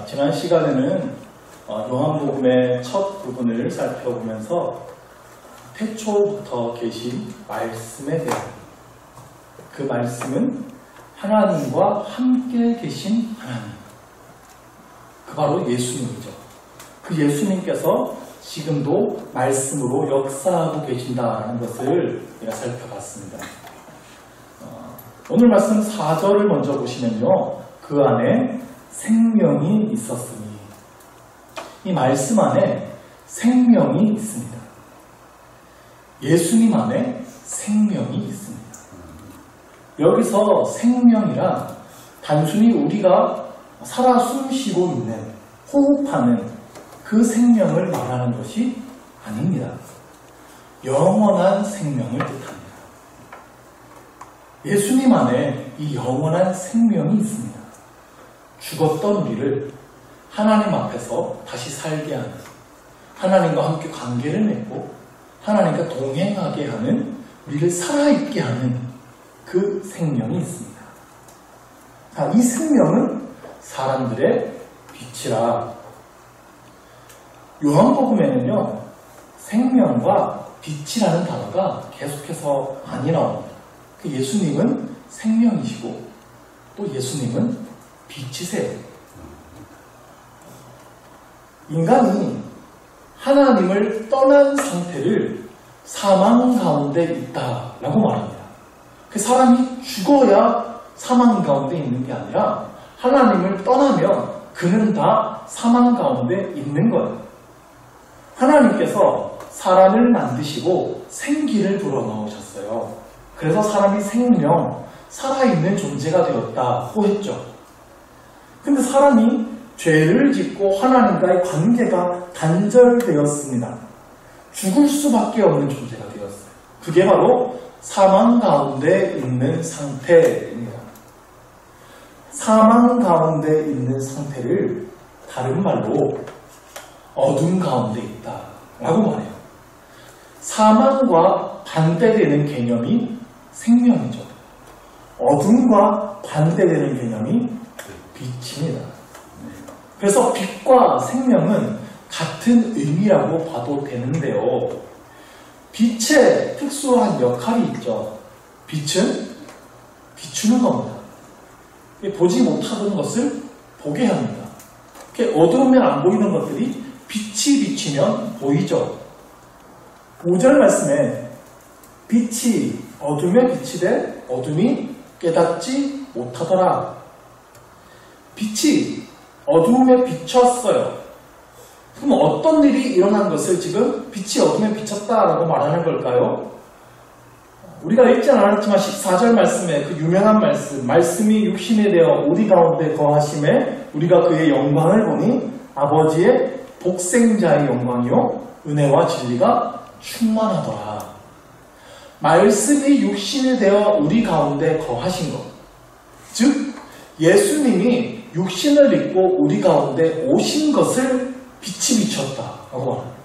지난 시간에는 요한복음의 첫 부분을 살펴보면서 태초부터 계신 말씀에 대한 그 말씀은 하나님과 함께 계신 하나님, 그 바로 예수님이죠. 그 예수님께서 지금도 말씀으로 역사하고 계신다는 것을 우리가 살펴봤습니다. 오늘 말씀 4절을 먼저 보시면요, 그 안에 생명이 있었으니, 이 말씀 안에 생명이 있습니다. 예수님 안에 생명이 있습니다. 여기서 생명이란 단순히 우리가 살아 숨쉬고 있는, 호흡하는 그 생명을 말하는 것이 아닙니다. 영원한 생명을 뜻합니다. 예수님 안에 이 영원한 생명이 있습니다. 죽었던 우리를 하나님 앞에서 다시 살게 하는, 하나님과 함께 관계를 맺고 하나님과 동행하게 하는, 우리를 살아있게 하는 그 생명이 있습니다. 이 생명은 사람들의 빛이라. 요한복음에는요, 생명과 빛이라는 단어가 계속해서 많이 나옵니다. 그 예수님은 생명이시고 또 예수님은 빛이세요. 인간이 하나님을 떠난 상태를 사망 가운데 있다라고 말합니다. 그 사람이 죽어야 사망 가운데 있는 게 아니라 하나님을 떠나면 그는 다 사망 가운데 있는 거예요. 하나님께서 사람을 만드시고 생기를 불어넣으셨어요. 그래서 사람이 생명, 살아있는 존재가 되었다고 했죠. 근데 사람이 죄를 짓고 하나님과의 관계가 단절되었습니다. 죽을 수밖에 없는 존재가 되었어요. 그게 바로 사망 가운데 있는 상태입니다. 사망 가운데 있는 상태를 다른 말로 어둠 가운데 있다라고 말해요. 사망과 반대되는 개념이 생명이죠. 어둠과 반대되는 개념이 빛입니다. 그래서 빛과 생명은 같은 의미라고 봐도 되는데요. 빛의 특수한 역할이 있죠. 빛은 비추는 겁니다. 보지 못하던 것을 보게 합니다. 어두우면 안 보이는 것들이 빛이 비치면 보이죠. 5절 말씀에 빛이 어둠에 비치되 어둠이 깨닫지 못하더라. 빛이 어두움에 비쳤어요. 그럼 어떤 일이 일어난 것을 지금 빛이 어둠에 비쳤다라고 말하는 걸까요? 우리가 읽지 않았지만 14절 말씀에 그 유명한 말씀이 육신이 되어 우리 가운데 거하심에 우리가 그의 영광을 보니 아버지의 독생자의 영광이요 은혜와 진리가 충만하더라. 말씀이 육신이 되어 우리 가운데 거하신 것, 즉 예수님이 육신을 입고 우리 가운데 오신 것을 빛이 비쳤다라고 합니다.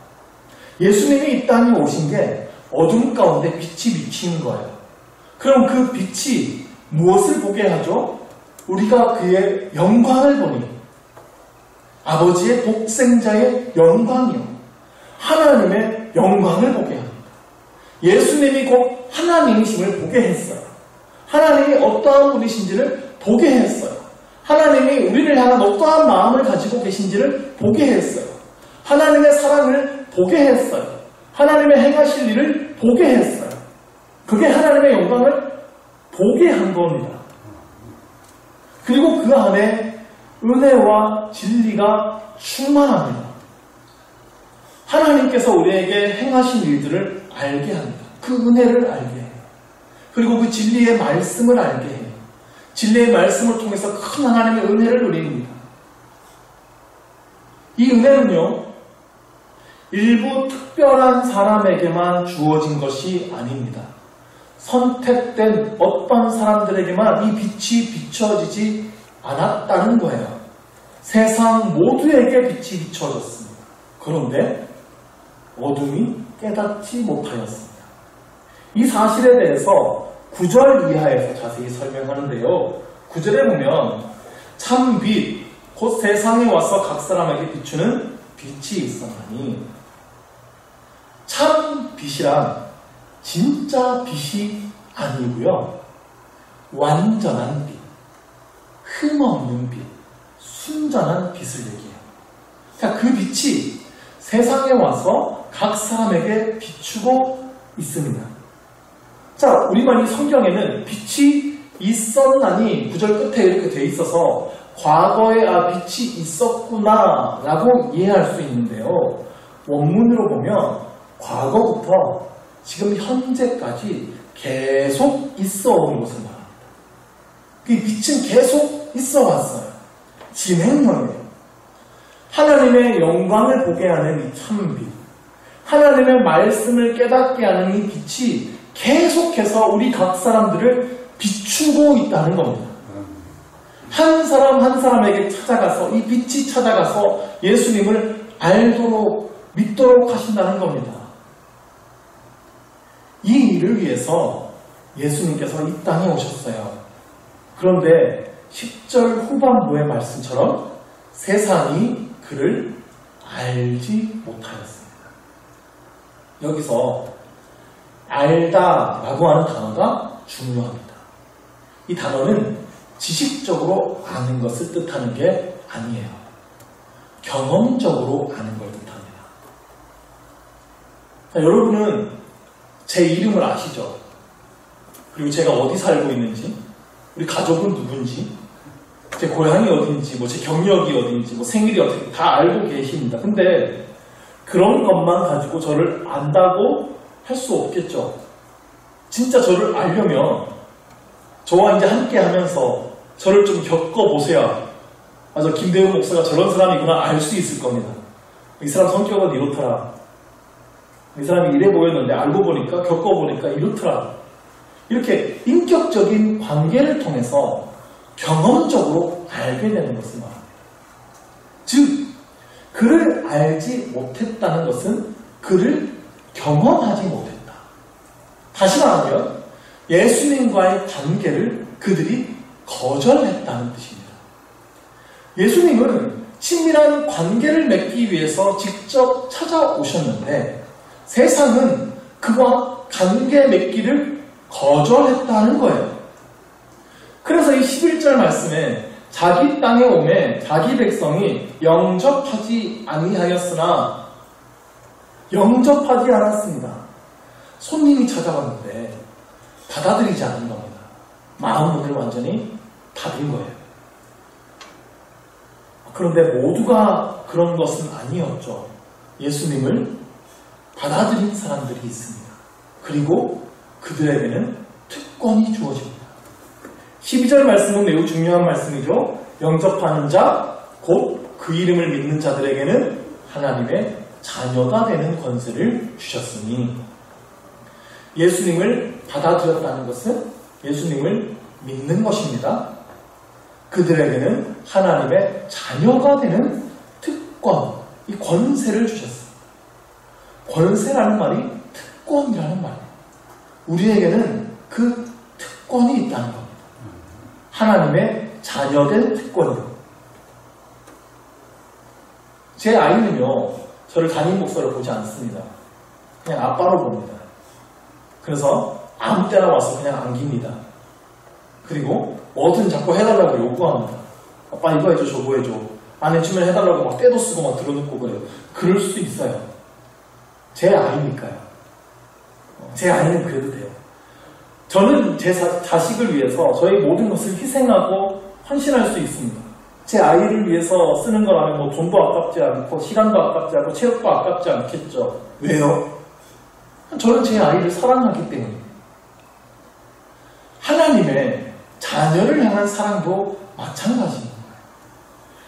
예수님이 이 땅에 오신 게 어둠 가운데 빛이 비치는 거예요. 그럼 그 빛이 무엇을 보게 하죠? 우리가 그의 영광을 보니 아버지의 독생자의 영광이요, 하나님의 영광을 보게 합니다. 예수님이 곧 하나님이심을 보게 했어요. 하나님이 어떠한 분이신지를 보게 했어요. 하나님이 우리를 향한 어떠한 마음을 가지고 계신지를 보게 했어요. 하나님의 사랑을 보게 했어요. 하나님의 행하실 일을 보게 했어요. 그게 하나님의 영광을 보게 한 겁니다. 그리고 그 안에 은혜와 진리가 충만합니다. 하나님께서 우리에게 행하신 일들을 알게 합니다. 그 은혜를 알게 해요. 그리고 그 진리의 말씀을 알게 해요. 진리의 말씀을 통해서 큰 하나님의 은혜를 누립니다. 이 은혜는요, 일부 특별한 사람에게만 주어진 것이 아닙니다. 선택된 어떤 사람들에게만 이 빛이 비춰지지 않았다는 거예요. 세상 모두에게 빛이 비춰졌습니다. 그런데 어둠이 깨닫지 못하였습니다. 이 사실에 대해서 9절 이하에서 자세히 설명하는데요. 9절에 보면 참 빛, 곧 세상에 와서 각 사람에게 비추는 빛이 있었나니. 참 빛이란 진짜 빛이 아니고요. 완전한 빛, 흠없는 빛, 순전한 빛을 얘기해요. 그러니까 그 빛이 세상에 와서 각 사람에게 비추고 있습니다. 자, 우리만 이 성경에는 빛이 있었나니 9절 끝에 이렇게 돼 있어서 과거에 빛이 있었구나 라고 이해할 수 있는데요. 원문으로 보면 과거부터 지금 현재까지 계속 있어 온 것을 말합니다. 그 빛은 계속 있어 왔어요. 진행형이에요. 하나님의 영광을 보게 하는 이 참빛, 하나님의 말씀을 깨닫게 하는 이 빛이 계속해서 우리 각 사람들을 비추고 있다는 겁니다. 한 사람 한 사람에게 찾아가서, 이 빛이 찾아가서 예수님을 알도록 믿도록 하신다는 겁니다. 이 일을 위해서 예수님께서 이 땅에 오셨어요. 그런데 10절 후반부의 말씀처럼 세상이 그를 알지 못하였습니다. 여기서 알다라고 하는 단어가 중요합니다. 이 단어는 지식적으로 아는 것을 뜻하는 게 아니에요. 경험적으로 아는 걸 뜻합니다. 자, 여러분은 제 이름을 아시죠? 그리고 제가 어디 살고 있는지, 우리 가족은 누군지, 제 고향이 어딘지, 제 경력이 어딘지, 생일이 어떻게 다 알고 계십니다. 근데 그런 것만 가지고 저를 안다고 할 수 없겠죠. 진짜 저를 알려면 저와 이제 함께 하면서 저를 좀 겪어보세요. 저 김대훈 목사가 저런 사람이구나 알 수 있을 겁니다. 이 사람 성격은 이렇더라. 이 사람이 이래 보였는데 알고 보니까, 겪어보니까 이렇더라. 이렇게 인격적인 관계를 통해서 경험적으로 알게 되는 것을 말합니다. 즉, 그를 알지 못했다는 것은 그를 경험하지 못했다. 다시 말하면 예수님과의 관계를 그들이 거절했다는 뜻입니다. 예수님은 친밀한 관계를 맺기 위해서 직접 찾아오셨는데 세상은 그와 관계 맺기를 거절했다는 거예요. 그래서 이 11절 말씀에 자기 땅에 오매 자기 백성이 영접하지 아니하였으나 영접하지 않았습니다. 손님이 찾아왔는데 받아들이지 않은 겁니다. 마음 문을 완전히 닫은 거예요. 그런데 모두가 그런 것은 아니었죠. 예수님을 받아들인 사람들이 있습니다. 그리고 그들에게는 특권이 주어집니다. 12절 말씀은 매우 중요한 말씀이죠. 영접하는 자, 곧 그 이름을 믿는 자들에게는 하나님의 자녀가 되는 권세를 주셨으니, 예수님을 받아들였다는 것은 예수님을 믿는 것입니다. 그들에게는 하나님의 자녀가 되는 특권, 이 권세를 주셨습니다. 권세라는 말이 특권이라는 말이에요. 우리에게는 그 특권이 있다는 겁니다. 하나님의 자녀된 특권이요. 제 아이는요, 저를 담임 목사로 보지 않습니다. 그냥 아빠로 봅니다. 그래서 아무 때나 와서 그냥 안깁니다. 그리고 뭐든 자꾸 해달라고 요구합니다. 아빠 이거 해줘, 저거 해줘. 안 해주면 해달라고 막 떼도 쓰고 막 들어놓고 그래요. 그럴 수 있어요. 제 아이니까요. 제 아이는 그래도 돼요. 저는 제 자식을 위해서 저의 모든 것을 희생하고 헌신할 수 있습니다. 제 아이를 위해서 쓰는 거라면 돈도 아깝지 않고 시간도 아깝지 않고 체력도 아깝지 않겠죠. 왜요? 저는 제 아이를 사랑하기 때문에. 하나님의 자녀를 향한 사랑도 마찬가지입니다.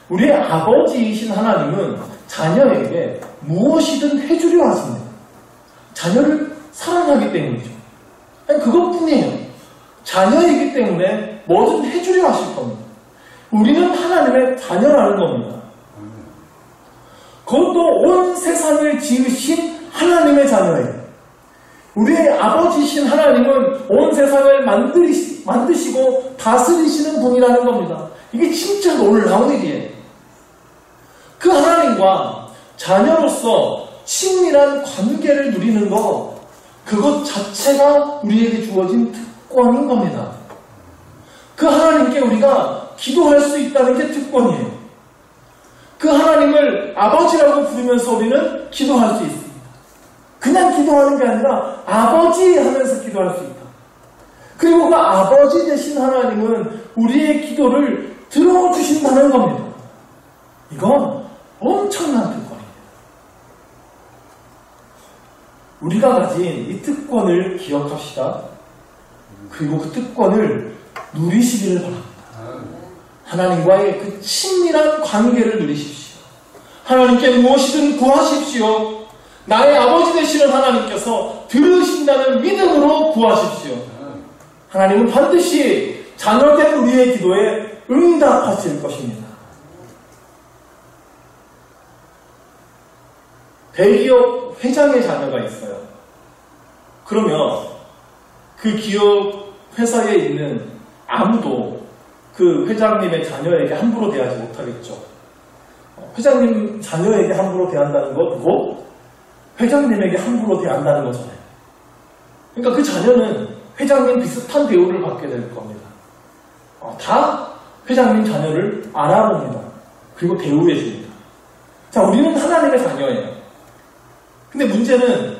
우리의 아버지이신 하나님은 자녀에게 무엇이든 해주려 하십니다. 자녀를 사랑하기 때문이죠. 그것뿐이에요. 자녀이기 때문에 뭐든 해주려 하실 겁니다. 우리는 하나님의 자녀라는 겁니다. 그것도 온 세상을 지으신 하나님의 자녀예요. 우리의 아버지이신 하나님은 온 세상을 만드시고 다스리시는 분이라는 겁니다. 이게 진짜 놀라운 일이에요. 하나님과 자녀로서 친밀한 관계를 누리는 것, 그것 자체가 우리에게 주어진 특권인 겁니다. 그 하나님께 우리가 기도할 수 있다는 게 특권이에요. 그 하나님을 아버지라고 부르면서 우리는 기도할 수 있습니다. 그냥 기도하는 게 아니라 아버지 하면서 기도할 수 있다. 그리고 그 아버지 되신 하나님은 우리의 기도를 들어주신다는 겁니다. 이건 엄청난 특권이에요. 우리가 가진 이 특권을 기억합시다. 그리고 그 특권을 누리시기를 바랍니다. 하나님과의 그 친밀한 관계를 누리십시오. 하나님께 무엇이든 구하십시오. 나의 아버지 되시는 하나님께서 들으신다는 믿음으로 구하십시오. 하나님은 반드시 자녀된 우리의 기도에 응답하실 것입니다. 대기업 회장의 자녀가 있어요. 그러면 그 기업 회사에 있는 아무도 그 회장님의 자녀에게 함부로 대하지 못하겠죠. 회장님 자녀에게 함부로 대한다는 것, 그거 회장님에게 함부로 대한다는 거잖아요. 그러니까 그 자녀는 회장님 비슷한 대우를 받게 될 겁니다. 다 회장님 자녀를 알아봅니다. 그리고 대우해 줍니다. 자, 우리는 하나님의 자녀예요. 근데 문제는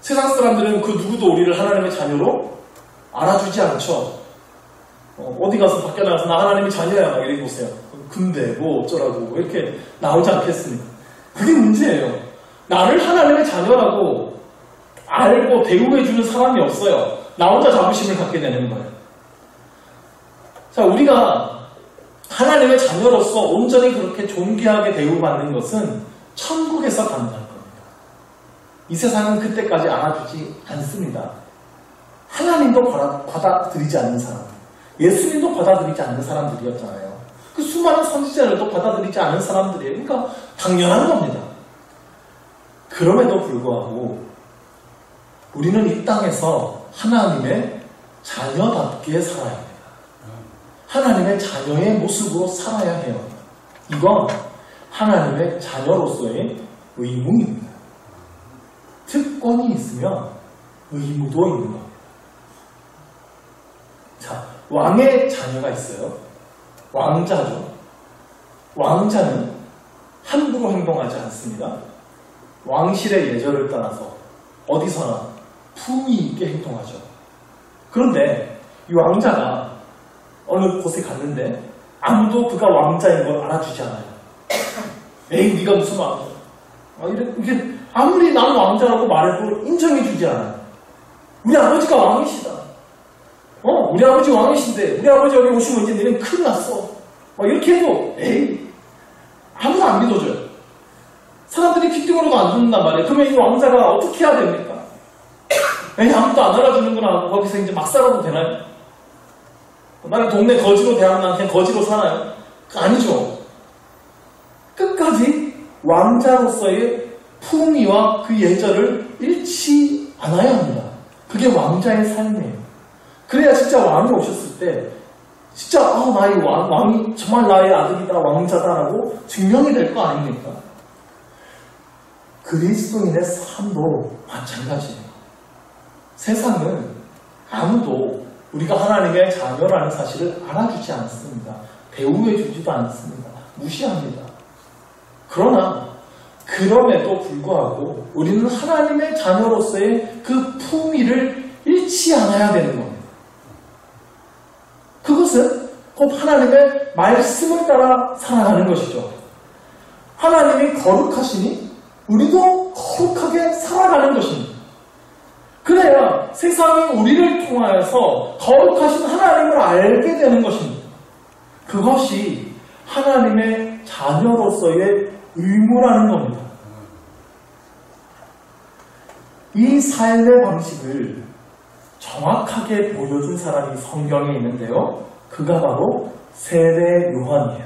세상 사람들은 그 누구도 우리를 하나님의 자녀로 알아주지 않죠. 어디 가서 밖에 나가서 나 하나님의 자녀야 막 이렇게 보세요. 근데 뭐 어쩌라고 이렇게 나오지 않겠습니까? 그게 문제예요. 나를 하나님의 자녀라고 알고 대우해주는 사람이 없어요. 나 혼자 자부심을 갖게 되는 거예요. 자, 우리가 하나님의 자녀로서 온전히 그렇게 존귀하게 대우받는 것은 천국에서 간다는 겁니다. 이 세상은 그때까지 알아주지 않습니다. 하나님도 받아들이지 않는 사람, 예수님도 받아들이지 않는 사람들이었잖아요. 그 수많은 선지자들도 받아들이지 않은 사람들이에요. 그러니까 당연한 겁니다. 그럼에도 불구하고 우리는 이 땅에서 하나님의 자녀답게 살아야 합니다. 하나님의 자녀의 모습으로 살아야 해요. 이건 하나님의 자녀로서의 의무입니다. 특권이 있으면 의무도 있는 겁니다. 자, 왕의 자녀가 있어요. 왕자죠. 왕자는 함부로 행동하지 않습니다. 왕실의 예절을 따라서 어디서나 품위 있게 행동하죠. 그런데 이 왕자가 어느 곳에 갔는데 아무도 그가 왕자인 걸 알아주지 않아요. 에이, 네가 무슨 왕자야? 이게 아무리 나는 왕자라고 말해도 인정해주지 않아요. 우리 아버지가 왕이시다. 우리 아버지 왕이신데 우리 아버지 여기 오시면 이제 너는 큰일 났어. 이렇게 해도 에이, 아무도 안 믿어줘요. 사람들이 귀등으로도 안 듣는단 말이에요. 그러면 이 왕자가 어떻게 해야 됩니까? 에이, 아무도 안 알아주는구나. 거기서 이제 막 살아도 되나요? 나는 동네 거지로 대하면 그냥 거지로 사나요? 아니죠. 끝까지 왕자로서의 품위와 그 예절을 잃지 않아야 합니다. 그게 왕자의 삶이에요. 그래야 진짜 왕이 오셨을 때 진짜 나의 왕이 정말 나의 아들이다, 왕자다라고 증명이 될 거 아닙니까? 그리스도인의 삶도 마찬가지예요. 세상은 아무도 우리가 하나님의 자녀라는 사실을 알아주지 않습니다. 대우해주지도 않습니다. 무시합니다. 그러나 그럼에도 불구하고 우리는 하나님의 자녀로서의 그 품위를 잃지 않아야 되는 겁니다. 그것은 곧 하나님의 말씀을 따라 살아가는 것이죠. 하나님이 거룩하시니 우리도 거룩하게 살아가는 것입니다. 그래야 세상이 우리를 통하여서 거룩하신 하나님을 알게 되는 것입니다. 그것이 하나님의 자녀로서의 의무라는 겁니다. 이 삶의 방식을 정확하게 보여준 사람이 성경에 있는데요. 그가 바로 세례 요한이에요.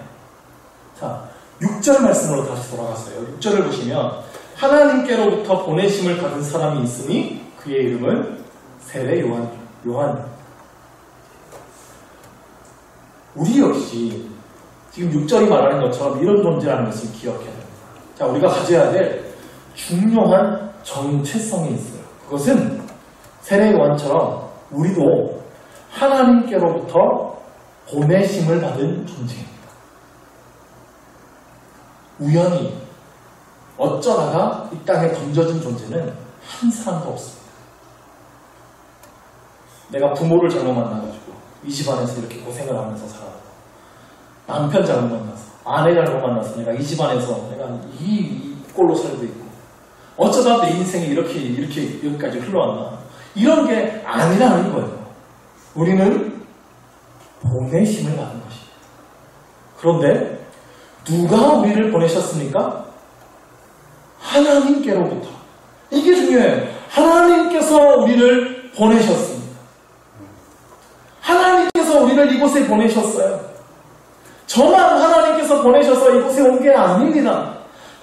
자, 6절 말씀으로 다시 돌아갔어요. 6절을 보시면 하나님께로부터 보내심을 받은 사람이 있으니 그의 이름은 세례 요한이에요. 우리 역시 지금 6절이 말하는 것처럼 이런 존재라는 것을 기억해야 됩니다. 자, 우리가 가져야 될 중요한 정체성이 있어요. 그것은 세례 요한처럼 우리도 하나님께로부터 보내심을 받은 존재입니다. 우연히 어쩌다가 이 땅에 던져진 존재는 한 사람도 없습니다. 내가 부모를 잘못 만나가지고 이 집안에서 이렇게 고생을 하면서 살아요. 남편 잘못 만나서, 아내 잘못 만나서 내가 이 집안에서 내가 이 꼴로 살고 있고, 어쩌다 내 인생이 이렇게 여기까지 흘러왔나. 이런 게 아니라는 거예요. 우리는 보내심을 받은 것입니다. 그런데 누가 우리를 보내셨습니까? 하나님께로부터. 이게 중요해요. 하나님께서 우리를 보내셨습니다. 하나님께서 우리를 이곳에 보내셨어요. 저만 하나님께서 보내셔서 이곳에 온 게 아닙니다.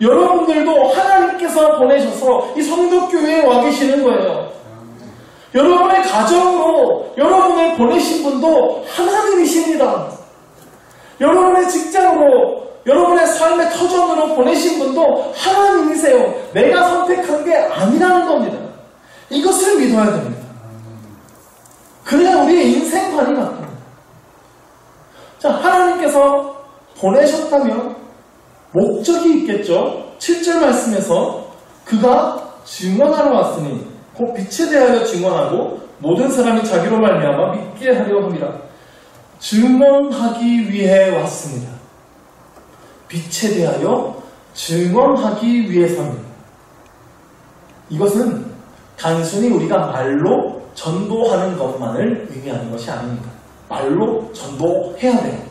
여러분들도 하나님께서 보내셔서 이 성덕교회에 와 계시는 거예요. 여러분의 가정으로 여러분을 보내신 분도 하나님이십니다. 여러분의 직장으로, 여러분의 삶의 터전으로 보내신 분도 하나님이세요. 내가 선택한 게 아니라는 겁니다. 이것을 믿어야 됩니다. 그래야 우리의 인생관이 바뀝니다. 자, 하나님께서 보내셨다면 목적이 있겠죠. 7절 말씀에서 그가 증언하러 왔으니 곧 빛에 대하여 증언하고 모든 사람이 자기로 말미암아 믿게 하려 함이라. 증언하기 위해 왔습니다. 빛에 대하여 증언하기 위해서입니다. 이것은 단순히 우리가 말로 전도하는 것만을 의미하는 것이 아닙니다. 말로 전도해야 돼요.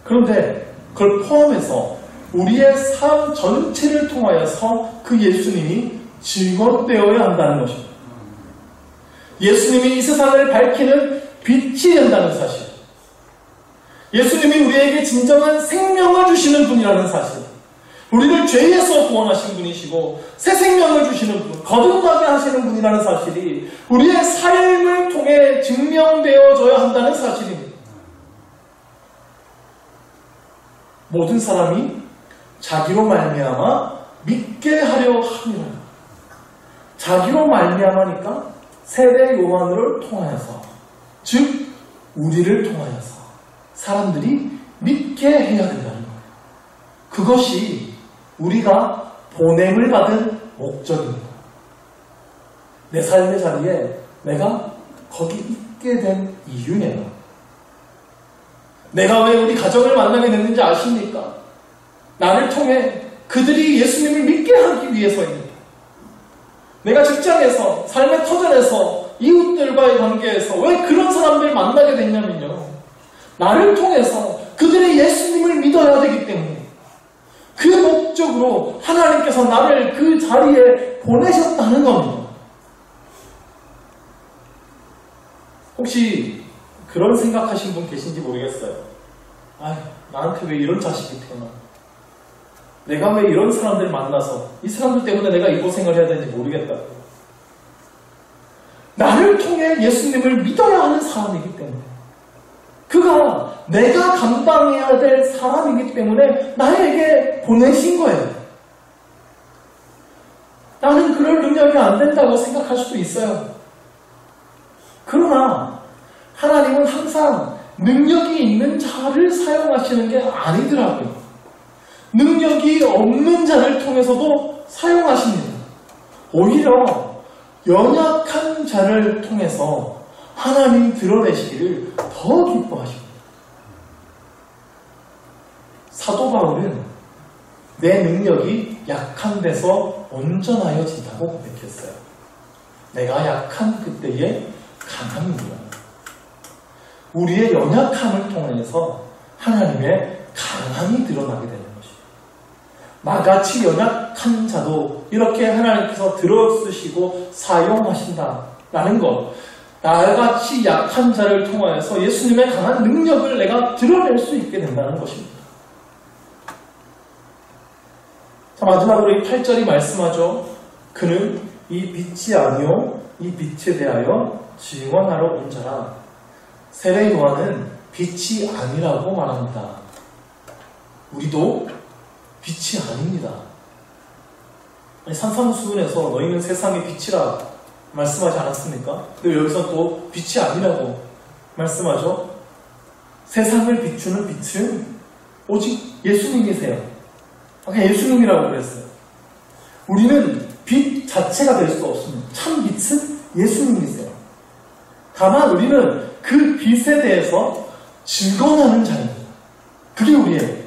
그런데 그걸 포함해서 우리의 삶 전체를 통하여서 그 예수님이 증언되어야 한다는 것입니다. 예수님이 이 세상을 밝히는 빛이 된다는 사실. 예수님이 우리에게 진정한 생명을 주시는 분이라는 사실. 우리를 죄에서 구원하신 분이시고 새 생명을 주시는 분, 거듭나게 하시는 분이라는 사실이 우리의 삶을 통해 증명되어져야 한다는 사실입니다. 모든 사람이 자기로 말미암아 믿게 하려 함이라. 자기로 말미암아니까 세례 요한을 통하여서, 즉 우리를 통하여서 사람들이 믿게 해야 된다는 거예요. 그것이 우리가 보냄을 받은 목적입니다. 내 삶의 자리에 내가 거기 있게 된 이유예요. 내가 왜 우리 가정을 만나게 됐는지 아십니까? 나를 통해 그들이 예수님을 믿게 하기 위해서입니다. 내가 직장에서, 삶의 터전에서, 이웃들과의 관계에서 왜 그런 사람들 만나게 됐냐면요. 나를 통해서 그들이 예수님을 믿어야 되기 때문에 그 목적으로 하나님께서 나를 그 자리에 보내셨다는 겁니다. 혹시 그런 생각하신 분 계신지 모르겠어요. 아, 나한테 왜 이런 자식이 태어나? 내가 왜 이런 사람들 만나서 이 사람들 때문에 내가 이 고생을 해야 되는지 모르겠다. 나를 통해 예수님을 믿어야 하는 사람이기 때문에, 그가 내가 감당해야 될 사람이기 때문에 나에게 보내신 거예요. 나는 그럴 능력이 안 된다고 생각할 수도 있어요. 그러나 하나님은 항상 능력이 있는 자를 사용하시는 게 아니더라고요. 능력이 없는 자를 통해서도 사용하십니다. 오히려 연약한 자를 통해서 하나님 드러내시기를 더 기뻐하십니다. 사도 바울은 내 능력이 약한 데서 온전하여진다고 고백했어요. 내가 약한 그때에 강함입니다. 우리의 연약함을 통해서 하나님의 강함이 드러나게 되는 것입니다. 나같이 연약한 자도 이렇게 하나님께서 들어쓰시고 사용하신다라는 것, 나같이 약한 자를 통하여서 예수님의 강한 능력을 내가 드러낼 수 있게 된다는 것입니다. 자, 마지막으로 이 8절이 말씀하죠. 그는 이 빛이 아니요 이 빛에 대하여 증언하러 온 자라. 세례 요한은 빛이 아니라고 말합니다. 우리도 빛이 아닙니다. 아니, 산상수훈에서 너희는 세상의 빛이라 말씀하지 않았습니까? 근데 여기서 또 빛이 아니라고 말씀하죠. 세상을 비추는 빛은 오직 예수님이세요. 아까 예수님이라고 그랬어요. 우리는 빛 자체가 될 수 없습니다. 참 빛은 예수님이세요. 다만 우리는 그 빛에 대해서 증언하는 자입니다. 그게 우리예요.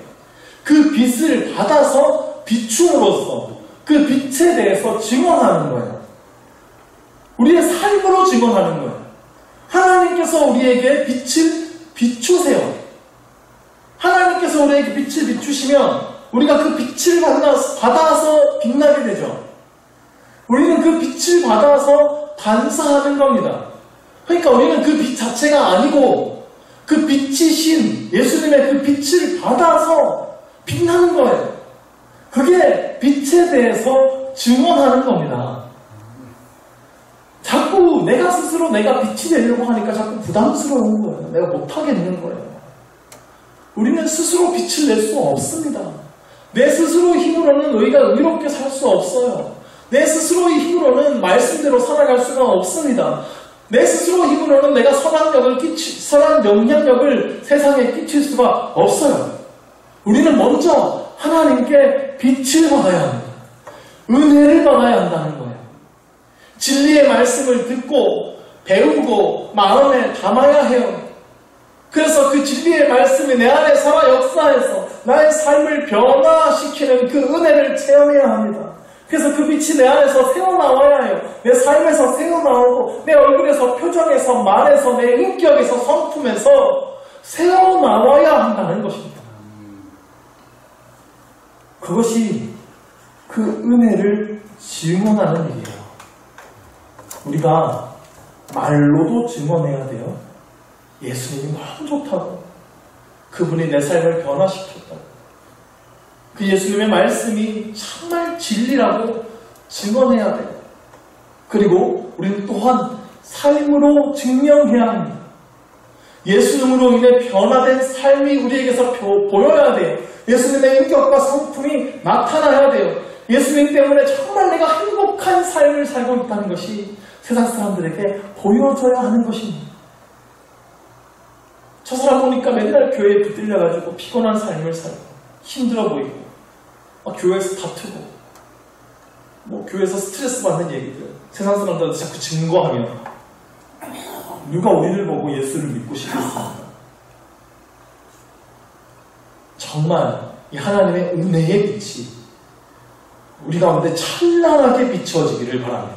그 빛을 받아서 비춤으로써 그 빛에 대해서 증언하는 거예요. 우리의 삶으로 증언하는 거예요. 하나님께서 우리에게 빛을 비추세요. 하나님께서 우리에게 빛을 비추시면 우리가 그 빛을 받아서 빛나게 되죠. 우리는 그 빛을 받아서 반사하는 겁니다. 그러니까 우리는 그 빛 자체가 아니고 그 빛이신 예수님의 그 빛을 받아서 빛나는 거예요. 그게 빛에 대해서 증언하는 겁니다. 자꾸 내가 스스로 내가 빛이 되려고 하니까 자꾸 부담스러운 거예요. 내가 못하겠는 거예요. 우리는 스스로 빛을 낼 수 없습니다. 내 스스로의 힘으로는 우리가 의롭게 살 수 없어요. 내 스스로의 힘으로는 말씀대로 살아갈 수가 없습니다. 내 스스로의 힘으로는 내가 선한 영향력을 세상에 끼칠 수가 없어요. 우리는 먼저 하나님께 빛을 받아야 합니다. 은혜를 받아야 한다는 거예요. 진리의 말씀을 듣고 배우고 마음에 담아야 해요. 그래서 그 진리의 말씀이 내 안에 살아 역사해서 나의 삶을 변화시키는 그 은혜를 체험해야 합니다. 그래서 그 빛이 내 안에서 새어나와야 해요. 내 삶에서 새어나오고 내 얼굴에서 표정에서 말에서 내 인격에서 성품에서 새어나와야 한다는 것입니다. 그것이 그 은혜를 증언하는 일이에요. 우리가 말로도 증언해야 돼요. 예수님이 너무 좋다고. 그분이 내 삶을 변화시켰다고. 그 예수님의 말씀이 정말 진리라고 증언해야 돼요. 그리고 우리는 또한 삶으로 증명해야 합니다. 예수님으로 인해 변화된 삶이 우리에게서 보여야 돼요. 예수님의 인격과 성품이 나타나야 돼요. 예수님 때문에 정말 내가 행복한 삶을 살고 있다는 것이 세상 사람들에게 보여줘야 하는 것입니다. 저 사람 보니까 맨날 교회에 붙들려가지고 피곤한 삶을 살고 힘들어 보이고 교회에서 다투고 교회에서 스트레스 받는 얘기들 세상 사람들한테 자꾸 증거하면 누가 우리를 보고 예수를 믿고 싶겠습니까? 정말 이 하나님의 은혜의 빛이 우리 가운데 찬란하게 비춰지기를 바랍니다.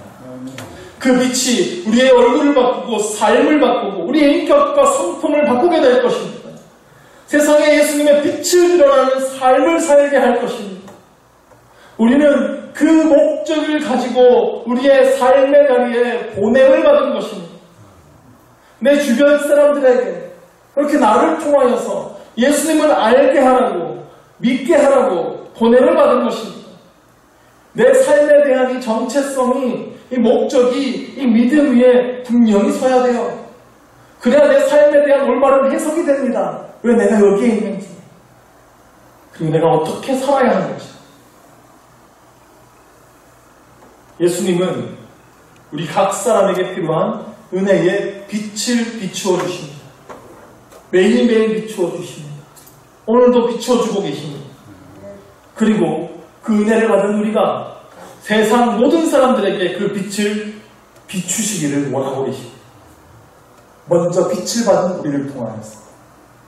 그 빛이 우리의 얼굴을 바꾸고 삶을 바꾸고 우리의 인격과 성품을 바꾸게 될 것입니다. 세상에 예수님의 빛을 드러나는 삶을 살게 할 것입니다. 우리는 그 목적을 가지고 우리의 삶의 자리에 보냄을 받은 것입니다. 내 주변 사람들에게 그렇게 나를 통하여서 예수님을 알게 하라고 믿게 하라고 보냄을 받은 것입니다. 내 삶에 대한 이 정체성이 이 목적이 이 믿음 위에 분명히 서야 돼요. 그래야 내 삶에 대한 올바른 해석이 됩니다. 왜 내가 여기에 있는지 그리고 내가 어떻게 살아야 하는지. 예수님은 우리 각 사람에게 필요한 은혜의 빛을 비추어 주십니다. 매일매일 비추어 주십니다. 오늘도 비춰주고 계십니다. 그리고 그 은혜를 받은 우리가 세상 모든 사람들에게 그 빛을 비추시기를 원하고 계십니다. 먼저 빛을 받은 우리를 통하여서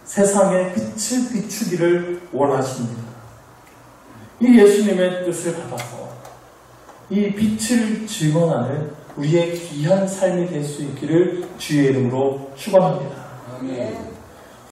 세상에 빛을 비추기를 원하십니다. 이 예수님의 뜻을 받아서 이 빛을 증언하는 우리의 귀한 삶이 될 수 있기를 주의 이름으로 축원합니다. 아멘.